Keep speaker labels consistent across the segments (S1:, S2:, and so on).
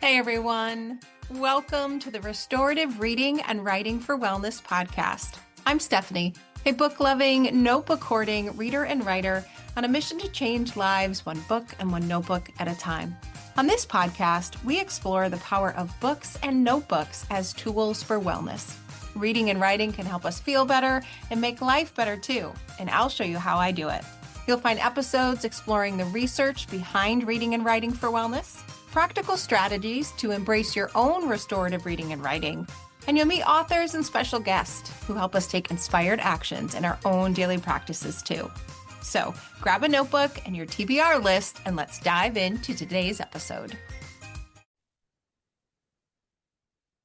S1: Hey everyone, welcome to the Restorative Reading and Writing for Wellness podcast. I'm Stephanie, a book-loving, notebook-hoarding reader and writer on a mission to change lives one book and one notebook at a time. On this podcast, we explore the power of books and notebooks as tools for wellness. Reading and writing can help us feel better and make life better too, and I'll show you how I do it. You'll find episodes exploring the research behind reading and writing for wellness, practical strategies to embrace your own restorative reading and writing, and you'll meet authors and special guests who help us take inspired actions in our own daily practices too. So grab a notebook and your TBR list and let's dive into today's episode.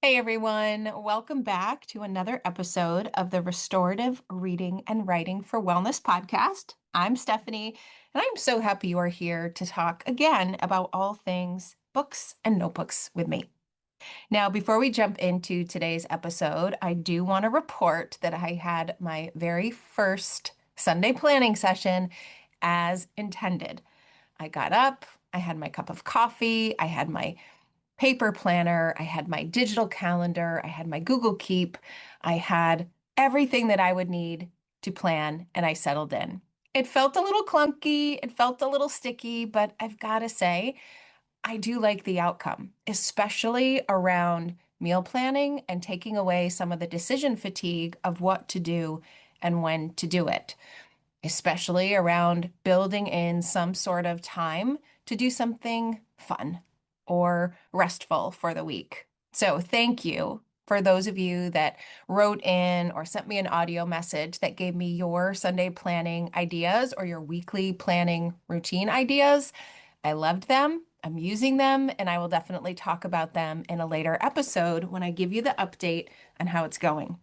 S1: Hey everyone, welcome back to another episode of the Restorative Reading and Writing for Wellness podcast. I'm Stephanie, and I'm so happy you are here to talk again about all things books and notebooks with me. Now, before we jump into today's episode, I do want to report that I had my very first Sunday planning session as intended. I got up, I had my cup of coffee, I had my paper planner, I had my digital calendar, I had my Google Keep, I had everything that I would need to plan, and I settled in. It felt a little clunky, it felt a little sticky, but I've got to say, I do like the outcome, especially around meal planning and taking away some of the decision fatigue of what to do and when to do it, especially around building in some sort of time to do something fun or restful for the week. So thank you for those of you that wrote in or sent me an audio message that gave me your Sunday planning ideas or your weekly planning routine ideas. I loved them. I'm using them, and I will definitely talk about them in a later episode when I give you the update on how it's going.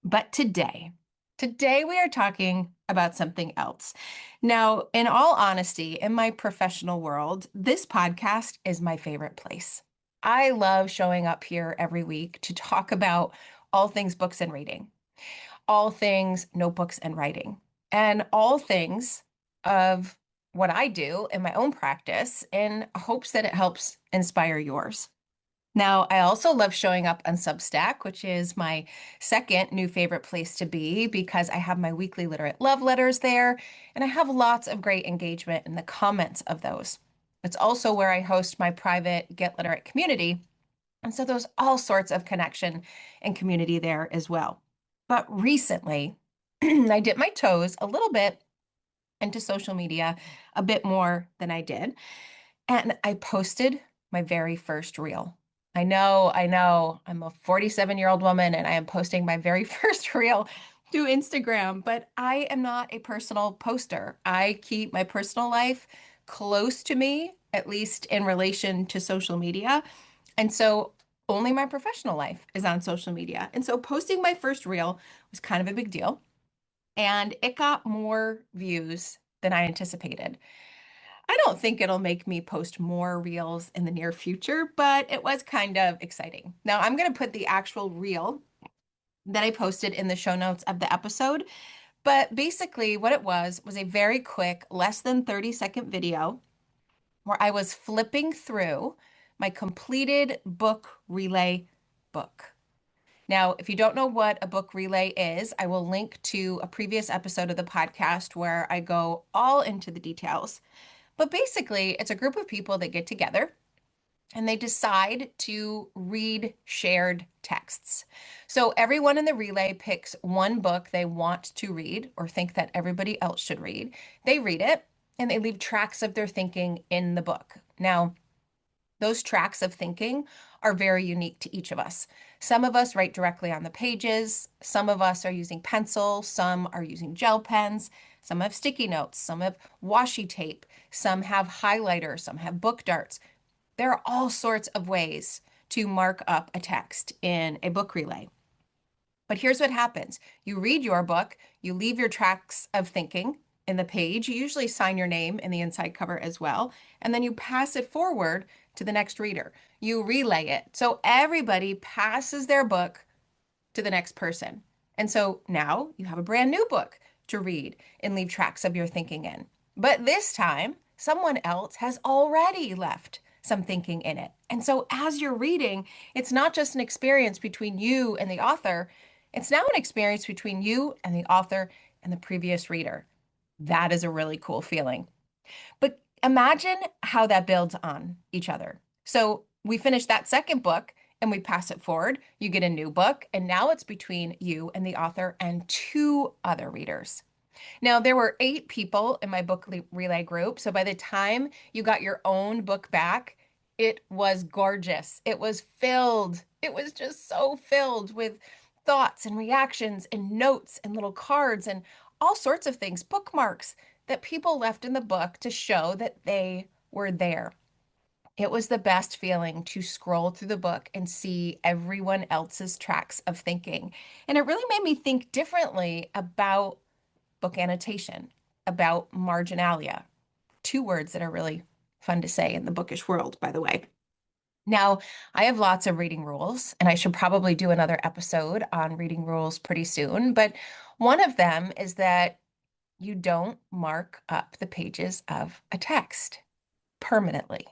S1: But today we are talking about something else. Now, in all honesty, in my professional world, this podcast is my favorite place. I love showing up here every week to talk about all things books and reading, all things notebooks and writing, and all things of what I do in my own practice in hopes that it helps inspire yours. Now, I also love showing up on Substack, which is my second new favorite place to be because I have my weekly literate love letters there, and I have lots of great engagement in the comments of those. It's also where I host my private Get Literate community, and so there's all sorts of connection and community there as well. But recently, I dipped my toes a little bit into social media, a bit more than I did, and I posted my very first reel. I know, I'm a 47-year-old woman and I am posting my very first reel to Instagram, but I am not a personal poster. I keep my personal life close to me, at least in relation to social media. And so only my professional life is on social media. And so posting my first reel was kind of a big deal. And it got more views than I anticipated. I don't think it'll make me post more reels in the near future, but it was kind of exciting. Now, I'm going to put the actual reel that I posted in the show notes of the episode. But basically, what it was a very quick, less than 30-second video where I was flipping through my completed book relay book. Now, if you don't know what a book relay is, I will link to a previous episode of the podcast where I go all into the details. But basically, it's a group of people that get together and they decide to read shared texts. So everyone in the relay picks one book they want to read or think that everybody else should read. They read it and they leave tracks of their thinking in the book. Now, those tracks of thinking are very unique to each of us. Some of us write directly on the pages. Some of us are using pencil. Some are using gel pens. Some have sticky notes. Some have washi tape. Some have highlighters. Some have book darts. There are all sorts of ways to mark up a text in a book relay. But here's what happens. You read your book, you leave your tracks of thinking in the page. You usually sign your name in the inside cover as well, and then you pass it forward to the next reader. You relay it. So everybody passes their book to the next person. And so now you have a brand new book to read and leave tracks of your thinking in. But this time, someone else has already left some thinking in it. And so as you're reading, it's not just an experience between you and the author, it's now an experience between you and the author and the previous reader. That is a really cool feeling. But imagine how that builds on each other. So we finish that second book and we pass it forward. You get a new book, and now it's between you and the author and two other readers. Now, there were 8 people in my book relay group. So by the time you got your own book back, it was gorgeous. It was filled. It was just so filled with thoughts and reactions and notes and little cards and all sorts of things, bookmarks that people left in the book to show that they were there. It was the best feeling to scroll through the book and see everyone else's tracks of thinking. And it really made me think differently about book annotation, about marginalia. 2 words that are really fun to say in the bookish world, by the way. Now, I have lots of reading rules, and I should probably do another episode on reading rules pretty soon. But one of them is that you don't mark up the pages of a text permanently.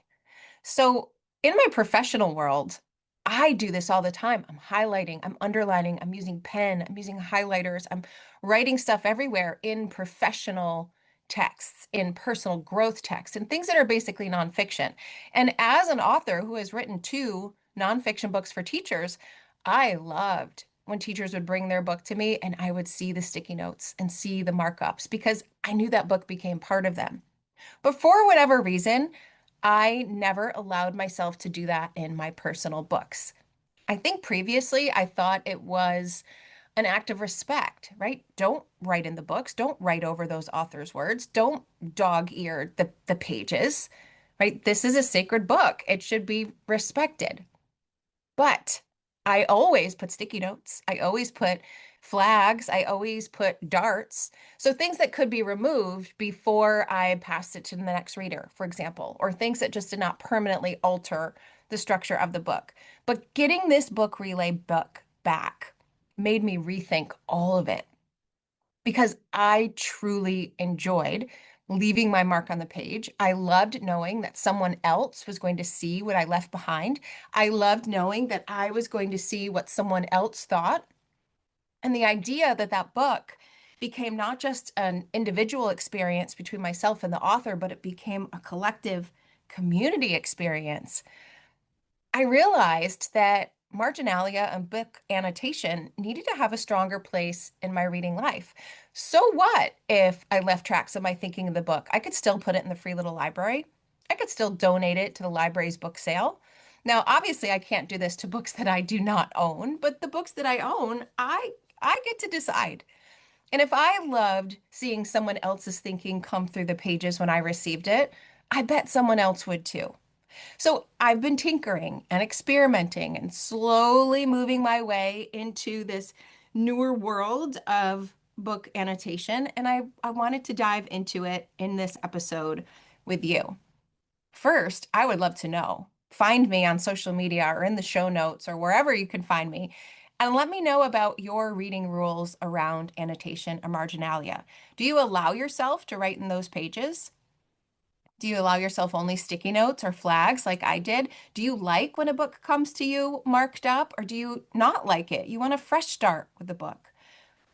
S1: So in my professional world, I do this all the time. I'm highlighting, I'm underlining, I'm using pen, I'm using highlighters, I'm writing stuff everywhere in professional texts, in personal growth texts, and things that are basically nonfiction. And as an author who has written 2 nonfiction books for teachers, I loved when teachers would bring their book to me and I would see the sticky notes and see the markups because I knew that book became part of them. But for whatever reason, I never allowed myself to do that in my personal books. I think previously I thought it was an act of respect, right? Don't write in the books. Don't write over those authors' words. Don't dog ear the pages, right? This is a sacred book. It should be respected. But I always put sticky notes. I always put flags. I always put darts. So things that could be removed before I passed it to the next reader, for example, or things that just did not permanently alter the structure of the book. But getting this book relay book back made me rethink all of it because I truly enjoyed leaving my mark on the page. I loved knowing that someone else was going to see what I left behind. I loved knowing that I was going to see what someone else thought. And the idea that that book became not just an individual experience between myself and the author, but it became a collective community experience. I realized that marginalia and book annotation needed to have a stronger place in my reading life. So what if I left tracks of my thinking in the book? I could still put it in the free little library. I could still donate it to the library's book sale. Now, obviously, I can't do this to books that I do not own, but the books that I own, I get to decide. And if I loved seeing someone else's thinking come through the pages when I received it, I bet someone else would too. So I've been tinkering and experimenting and slowly moving my way into this newer world of book annotation. And I wanted to dive into it in this episode with you. First, I would love to know. Find me on social media or in the show notes or wherever you can find me. And let me know about your reading rules around annotation or marginalia. Do you allow yourself to write in those pages? Do you allow yourself only sticky notes or flags like I did? Do you like when a book comes to you marked up, or do you not like it? You want a fresh start with the book.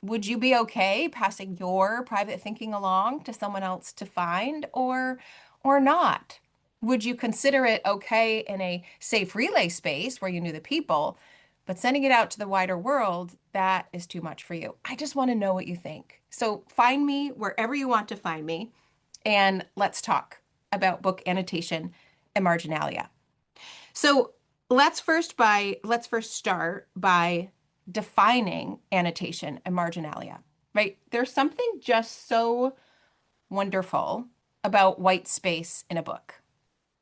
S1: Would you be okay passing your private thinking along to someone else to find or not? Would you consider it okay in a safe relay space where you knew the people, but sending it out to the wider world, that is too much for you? I just want to know what you think. So find me wherever you want to find me and let's talk about book annotation and marginalia. So let's first start by defining annotation and marginalia, right? There's something just so wonderful about white space in a book.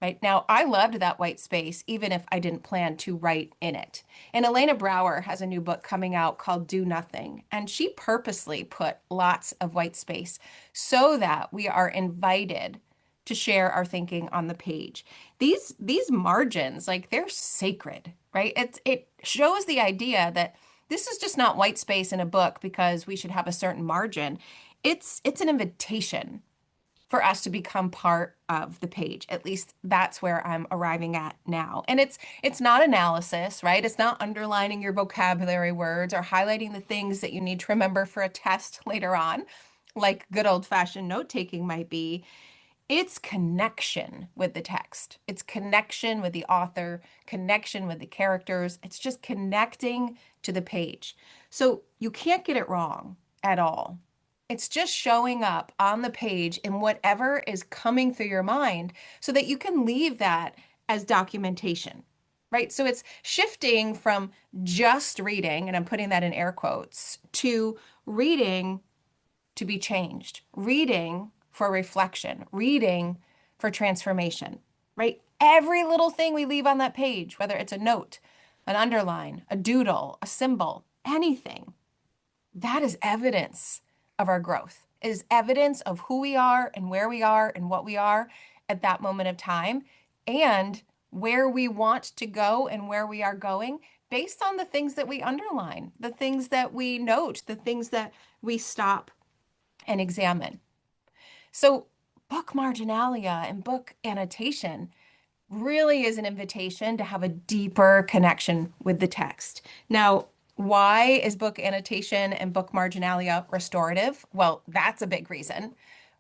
S1: Right now, I loved that white space, even if I didn't plan to write in it. And Elena Brower has a new book coming out called Do Nothing, and she purposely put lots of white space so that we are invited to share our thinking on the page. These margins, like they're sacred, right? It shows the idea that this is just not white space in a book because we should have a certain margin. It's an invitation for us to become part of the page. At least that's where I'm arriving at now. And it's not analysis, right? It's not underlining your vocabulary words or highlighting the things that you need to remember for a test later on, like good old-fashioned note-taking might be. It's connection with the text. It's connection with the author, connection with the characters. It's just connecting to the page. So you can't get it wrong at all. It's just showing up on the page in whatever is coming through your mind so that you can leave that as documentation, right? So it's shifting from just reading, and I'm putting that in air quotes, to reading to be changed, reading for reflection, reading for transformation, right? Every little thing we leave on that page, whether it's a note, an underline, a doodle, a symbol, anything, that is evidence of our growth. It is evidence of who we are and where we are and what we are at that moment of time and where we want to go and where we are going based on the things that we underline, the things that we note, the things that we stop and examine. So, book marginalia and book annotation really is an invitation to have a deeper connection with the text. Now, why is book annotation and book marginalia restorative? Well, that's a big reason,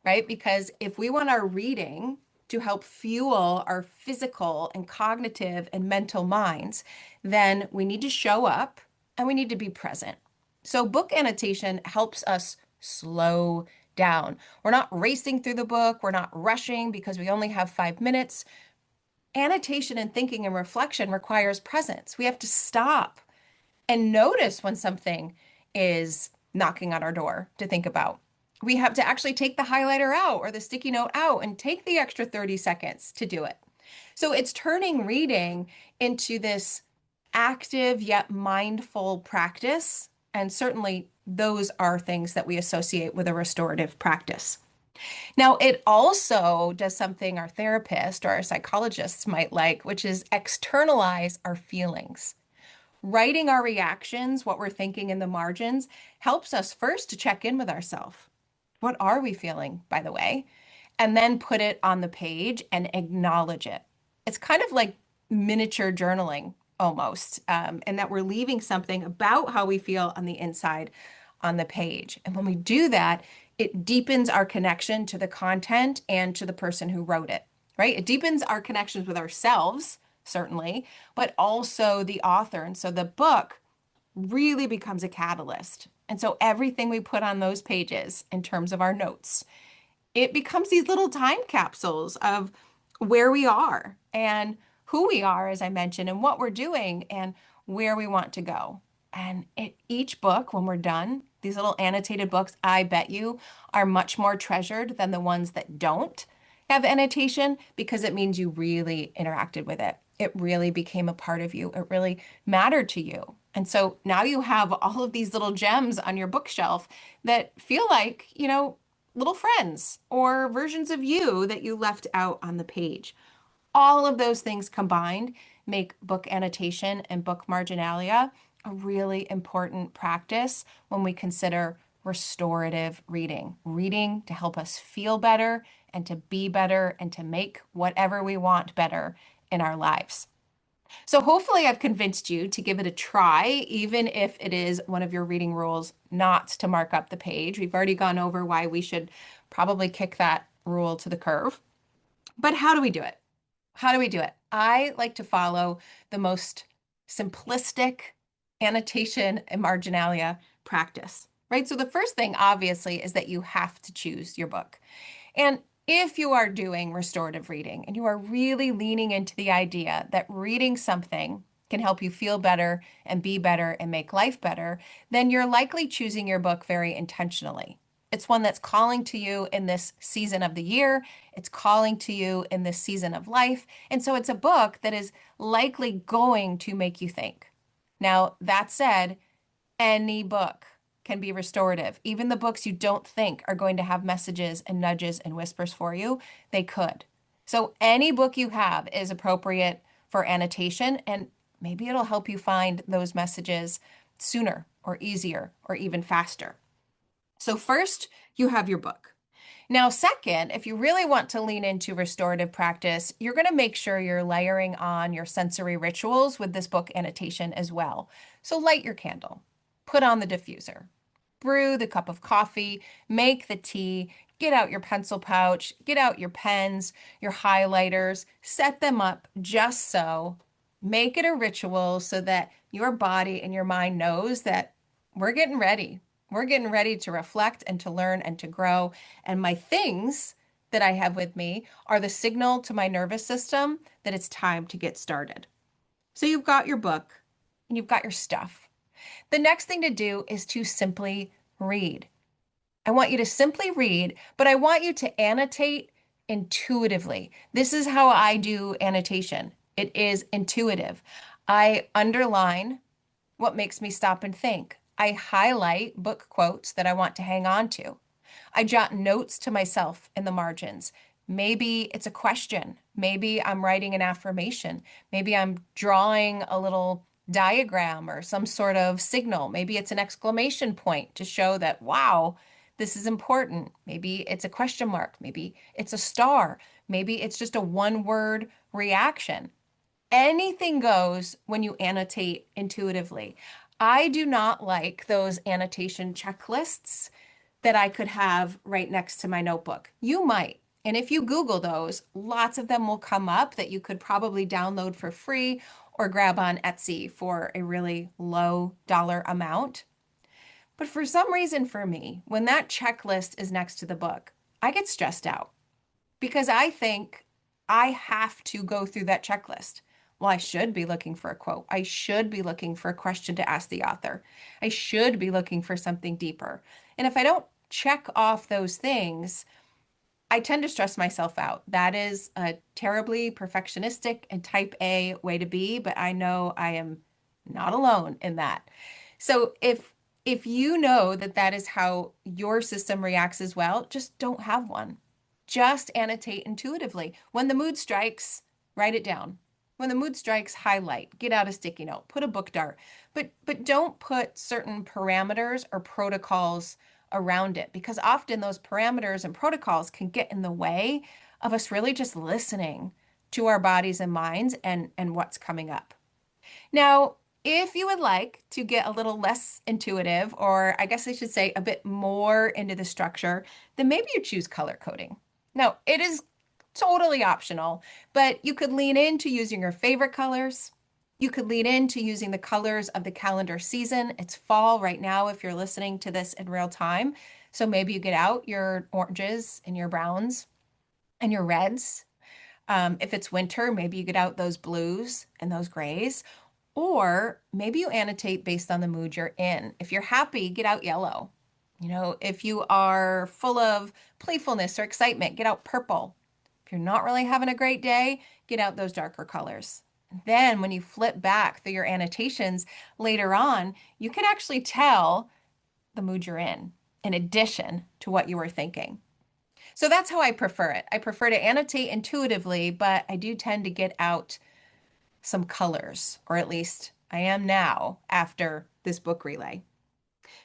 S1: right? Because if we want our reading to help fuel our physical and cognitive and mental minds, then we need to show up and we need to be present. So, book annotation helps us slow down. We're not racing through the book, we're not rushing because we only have 5 minutes. Annotation and thinking and reflection requires presence. We have to stop and notice when something is knocking on our door to think about. We have to actually take the highlighter out or the sticky note out and take the extra 30 seconds to do it. So it's turning reading into this active yet mindful practice. And certainly those are things that we associate with a restorative practice. Now, it also does something our therapist or our psychologists might like, which is externalize our feelings. Writing our reactions, what we're thinking in the margins, helps us first to check in with ourselves. What are we feeling, by the way? And then put it on the page and acknowledge it. It's kind of like miniature journaling almost, and that we're leaving something about how we feel on the inside on the page. And when we do that, it deepens our connection to the content and to the person who wrote it, right? It deepens our connections with ourselves, certainly, but also the author. And so the book really becomes a catalyst. And so everything we put on those pages in terms of our notes, it becomes these little time capsules of where we are and who we are, as I mentioned, and what we're doing and where we want to go. And each book, when we're done, these little annotated books, I bet you, are much more treasured than the ones that don't have annotation because it means you really interacted with it. It really became a part of you. It really mattered to you. And so now you have all of these little gems on your bookshelf that feel like, little friends or versions of you that you left out on the page. All of those things combined make book annotation and book marginalia a really important practice when we consider restorative reading. Reading to help us feel better and to be better and to make whatever we want better in our lives. So hopefully I've convinced you to give it a try, even if it is one of your reading rules not to mark up the page. We've already gone over why we should probably kick that rule to the curb. But how do we do it? How do we do it? I like to follow the most simplistic annotation and marginalia practice, right? So the first thing, obviously, is that you have to choose your book. And if you are doing restorative reading and you are really leaning into the idea that reading something can help you feel better and be better and make life better, then you're likely choosing your book very intentionally. It's one that's calling to you in this season of the year. It's calling to you in this season of life. And so it's a book that is likely going to make you think. Now, that said, any book can be restorative. Even the books you don't think are going to have messages and nudges and whispers for you, they could. So any book you have is appropriate for annotation, and maybe it'll help you find those messages sooner or easier or even faster. So first, you have your book. Now, second, if you really want to lean into restorative practice, you're going to make sure you're layering on your sensory rituals with this book annotation as well. So light your candle, put on the diffuser, brew the cup of coffee, make the tea, get out your pencil pouch, get out your pens, your highlighters, set them up just so. Make it a ritual so that your body and your mind knows that we're getting ready. We're getting ready to reflect and to learn and to grow. And my things that I have with me are the signal to my nervous system that it's time to get started. So you've got your book and you've got your stuff. The next thing to do is to simply read. I want you to simply read, but I want you to annotate intuitively. This is how I do annotation. It is intuitive. I underline what makes me stop and think. I highlight book quotes that I want to hang on to. I jot notes to myself in the margins. Maybe it's a question. Maybe I'm writing an affirmation. Maybe I'm drawing a little diagram or some sort of signal. Maybe it's an exclamation point to show that, wow, this is important. Maybe it's a question mark. Maybe it's a star. Maybe it's just a one word reaction. Anything goes when you annotate intuitively. I do not like those annotation checklists that I could have right next to my notebook. You might. And if you Google those, lots of them will come up that you could probably download for free or grab on Etsy for a really low dollar amount. But for some reason, for me, when that checklist is next to the book, I get stressed out because I think I have to go through that checklist. Well, I should be looking for a quote. I should be looking for a question to ask the author. I should be looking for something deeper. And if I don't check off those things, I tend to stress myself out. That is a terribly perfectionistic and type A way to be, but I know I am not alone in that. So if you know that that is how your system reacts as well, just don't have one. Just annotate intuitively. When the mood strikes, write it down. When the mood strikes, highlight, get out a sticky note, put a book dart, but don't put certain parameters or protocols around it because often those parameters and protocols can get in the way of us really just listening to our bodies and minds and what's coming up. Now, if you would like to get a little less intuitive, or I guess I should say a bit more into the structure, then maybe you choose color coding. Now, it is totally optional, but you could lean into using your favorite colors. You could lean into using the colors of the calendar season. It's fall right now if you're listening to this in real time. So maybe you get out your oranges and your browns and your reds. If it's winter, maybe you get out those blues and those grays. Or maybe you annotate based on the mood you're in. If you're happy, get out yellow. If you are full of playfulness or excitement, get out purple. If you're not really having a great day, get out those darker colors. Then when you flip back through your annotations later on, you can actually tell the mood you're in addition to what you were thinking. So that's how I prefer it. I prefer to annotate intuitively, but I do tend to get out some colors, or at least I am now after this book relay.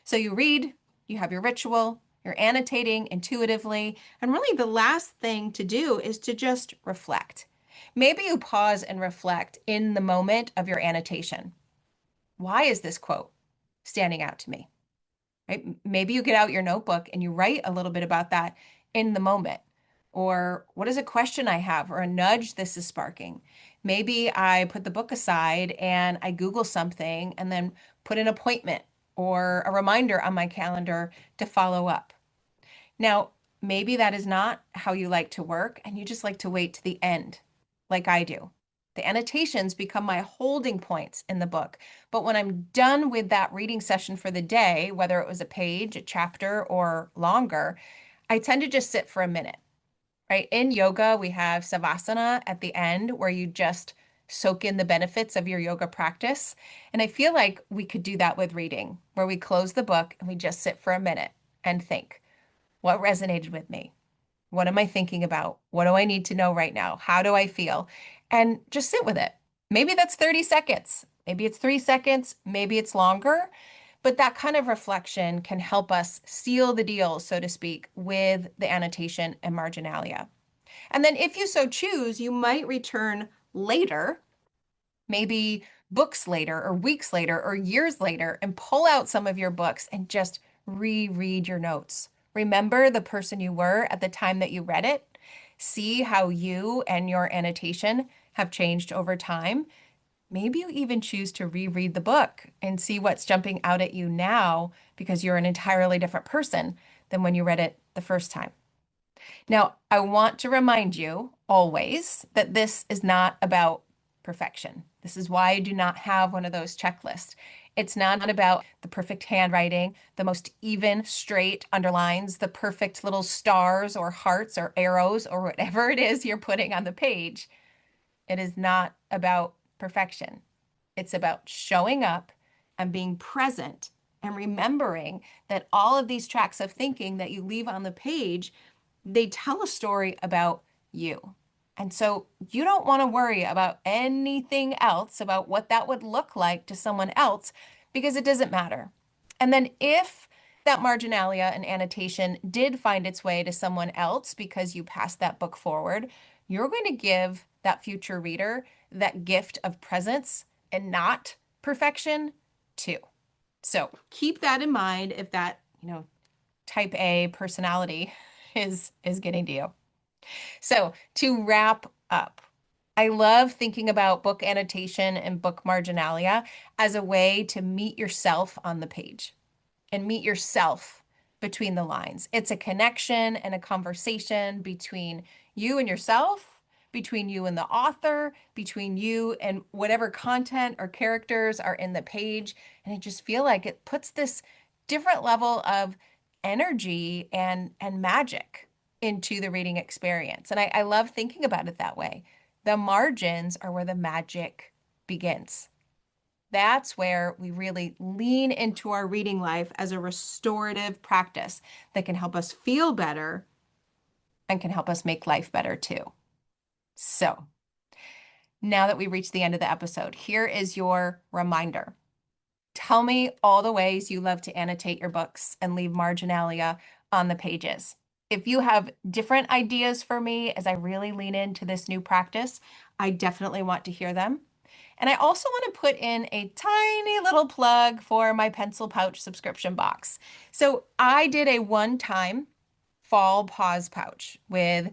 S1: So you read, you have your ritual, you're annotating intuitively, and really the last thing to do is to just reflect. Maybe you pause and reflect in the moment of your annotation. Why is this quote standing out to me? Right? Maybe you get out your notebook and you write a little bit about that in the moment. Or what is a question I have or a nudge this is sparking? Maybe I put the book aside and I Google something and then put an appointment or a reminder on my calendar to follow up. Now, maybe that is not how you like to work and you just like to wait to the end, like I do. The annotations become my holding points in the book. But when I'm done with that reading session for the day, whether it was a page, a chapter, or longer, I tend to just sit for a minute, right? In yoga, we have savasana at the end where you just soak in the benefits of your yoga practice. And I feel like we could do that with reading, where we close the book and we just sit for a minute and think, what resonated with me? What am I thinking about? What do I need to know right now? How do I feel? And just sit with it. Maybe that's 30 seconds. Maybe it's 3 seconds. Maybe it's longer. But that kind of reflection can help us seal the deal, so to speak, with the annotation and marginalia. And then if you so choose, you might return later, maybe books later or weeks later or years later, and pull out some of your books and just reread your notes. Remember the person you were at the time that you read it. See how you and your annotation have changed over time. Maybe you even choose to reread the book and see what's jumping out at you now because you're an entirely different person than when you read it the first time. Now, I want to remind you always that this is not about perfection. This is why I do not have one of those checklists. It's not about the perfect handwriting, the most even, straight underlines, the perfect little stars or hearts or arrows or whatever it is you're putting on the page. It is not about perfection. It's about showing up and being present and remembering that all of these tracks of thinking that you leave on the page, they tell a story about you. And so you don't want to worry about anything else about what that would look like to someone else because it doesn't matter. And then if that marginalia and annotation did find its way to someone else because you passed that book forward, you're going to give that future reader that gift of presence and not perfection too. So keep that in mind if that, type A personality is getting to you. So to wrap up, I love thinking about book annotation and book marginalia as a way to meet yourself on the page and meet yourself between the lines. It's a connection and a conversation between you and yourself, between you and the author, between you and whatever content or characters are in the page. And I just feel like it puts this different level of energy and magic into the reading experience. And I love thinking about it that way. The margins are where the magic begins. That's where we really lean into our reading life as a restorative practice that can help us feel better and can help us make life better too. So now that we reached the end of the episode, here is your reminder. Tell me all the ways you love to annotate your books and leave marginalia on the pages. If you have different ideas for me as I really lean into this new practice, I definitely want to hear them. And I also want to put in a tiny little plug for my pencil pouch subscription box. So I did a one-time fall pause pouch with,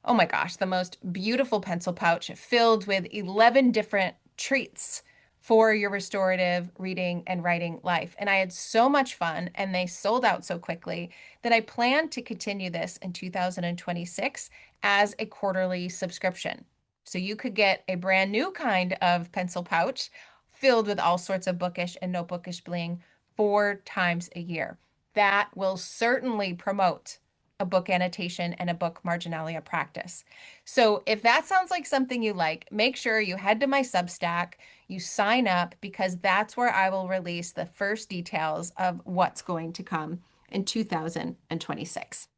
S1: oh my gosh, the most beautiful pencil pouch filled with 11 different treats for your restorative reading and writing life. And I had so much fun and they sold out so quickly that I plan to continue this in 2026 as a quarterly subscription. So you could get a brand new kind of pencil pouch filled with all sorts of bookish and notebookish bling 4 times a year. That will certainly promote a book annotation and a book marginalia practice. So if that sounds like something you like, make sure you head to my Substack, you sign up, because that's where I will release the first details of what's going to come in 2026.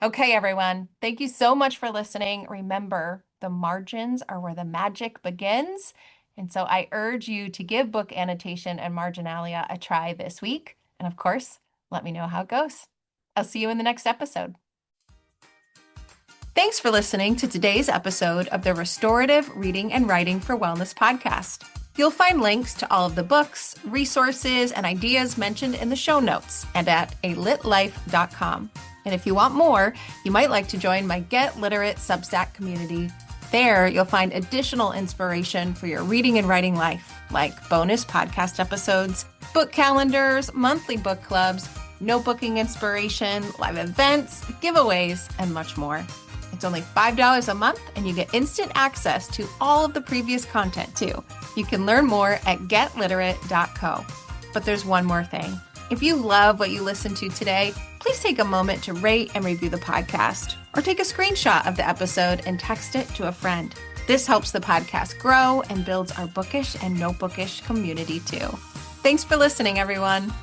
S1: Okay, everyone, thank you so much for listening. Remember, the margins are where the magic begins. And so I urge you to give book annotation and marginalia a try this week. And of course, let me know how it goes. I'll see you in the next episode. Thanks for listening to today's episode of the Restorative Reading and Writing for Wellness podcast. You'll find links to all of the books, resources, and ideas mentioned in the show notes and at alitlife.com. And if you want more, you might like to join my Get Literate Substack community. There, you'll find additional inspiration for your reading and writing life, like bonus podcast episodes, book calendars, monthly book clubs, notebooking inspiration, live events, giveaways, and much more. It's only $5 a month, and you get instant access to all of the previous content, too. You can learn more at getliterate.co. But there's one more thing. If you love what you listened to today, please take a moment to rate and review the podcast, or take a screenshot of the episode and text it to a friend. This helps the podcast grow and builds our bookish and notebookish community, too. Thanks for listening, everyone.